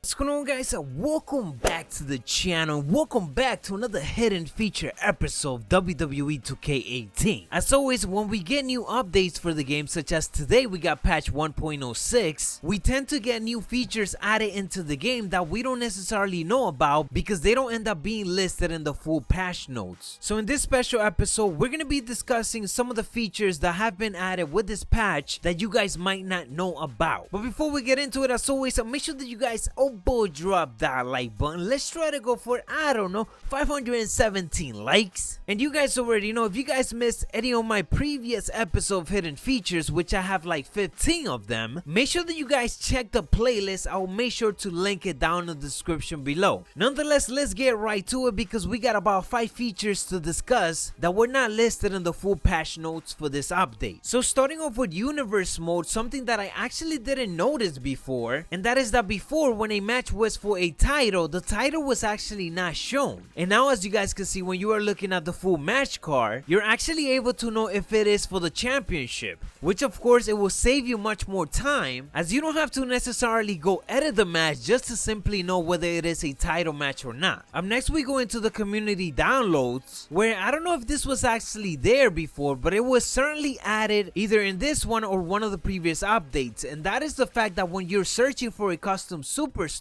What's going on, guys? Welcome back to the channel. Welcome back to another hidden feature episode of WWE 2K18. As always, when we get new updates for the game, such as today we got patch 1.06, we tend to get new features added into the game that we don't necessarily know about because they don't end up being listed in the full patch notes. So in this special episode, we're going to be discussing some of the features that have been added with this patch that you guys might not know about. But before we get into it, as always, make sure that you guys drop that like button. Let's try to go for, I don't know, 517 likes. And you guys already know, if you guys missed any of my previous episode of hidden features, which I have like 15 of them, make sure that you guys check the playlist. I'll make sure to link it down in the description below. Nonetheless, let's get right to it because we got about 5 features to discuss that were not listed in the full patch notes for this update. So starting off with universe mode, something that I actually didn't notice before, and that is that before, when a match was for a title, the title was actually not shown. And now, as you guys can see, when you are looking at the full match card, you're actually able to know if it is for the championship, which of course it will save you much more time, as you don't have to necessarily go edit the match just to simply know whether it is a title match or not. Up next, we go into the community downloads, where I don't know if this was actually there before, but it was certainly added either in this one or one of the previous updates, and that is the fact that when you're searching for a custom superstar,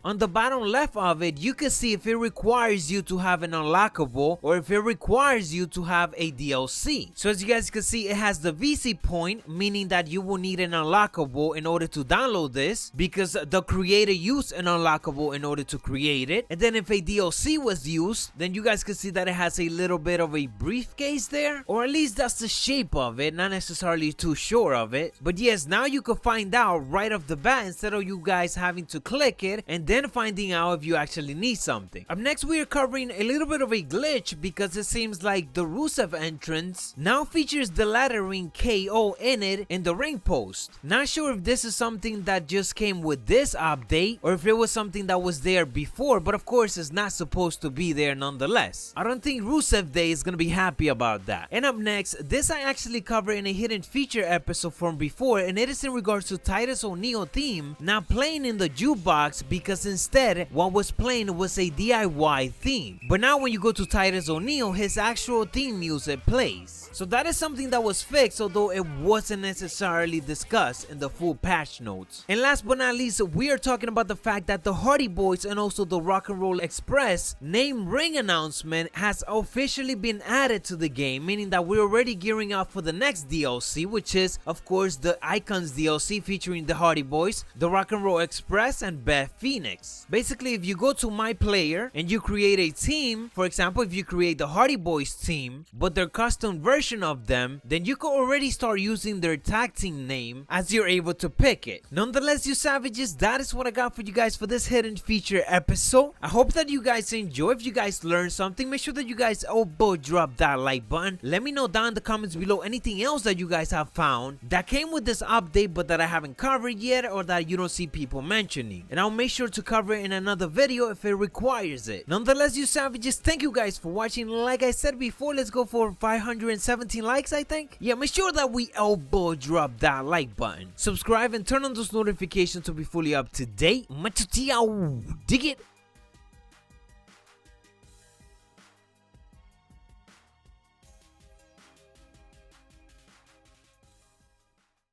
on the bottom left of it, you can see if it requires you to have an unlockable or if it requires you to have a DLC. So as you guys can see, it has the VC point, meaning that you will need an unlockable in order to download this, because the creator used an unlockable in order to create it. And then if a DLC was used, then you guys can see that it has a little bit of a briefcase there, or at least that's the shape of it, not necessarily too sure of it. But yes, now you can find out right off the bat instead of you guys having to click it and then finding out if you actually need something. Up next, we are covering a little bit of a glitch because it seems like the Rusev entrance now features the lettering KO in it in the ring post. Not sure if this is something that just came with this update or if it was something that was there before, but of course it's not supposed to be there nonetheless. I don't think Rusev Day is gonna be happy about that. And up next, this I actually covered in a hidden feature episode from before, and it is in regards to Titus O'Neil theme not playing in the jukebox, because instead what was playing was a DIY theme. But now when you go to Titus O'Neil, his actual theme music plays. So that is something that was fixed, although it wasn't necessarily discussed in the full patch notes. And last but not least, we are talking about the fact that the Hardy Boyz and also the Rock and Roll Express name ring announcement has officially been added to the game, meaning that we're already gearing up for the next DLC, which is of course the Icons DLC featuring the Hardy Boyz, the Rock and Roll Express, and Beth Phoenix. Basically, if you go to My Player and you create a team, for example, if you create the Hardy Boyz team, but their custom version of them, then you can already start using their tag team name as you're able to pick it. Nonetheless, you savages, that is what I got for you guys for this hidden feature episode. I hope that you guys enjoy. If you guys learned something, make sure that you guys drop that like button. Let me know down in the comments below anything else that you guys have found that came with this update but that I haven't covered yet or that you don't see people mentioning, and I'll make sure to cover it in another video if it requires it. Nonetheless, you savages, thank you guys for watching. Like I said before, let's go for 517 likes, I think. Yeah, make sure that we drop that like button. Subscribe and turn on those notifications to be fully up to date. Macho T, dig it.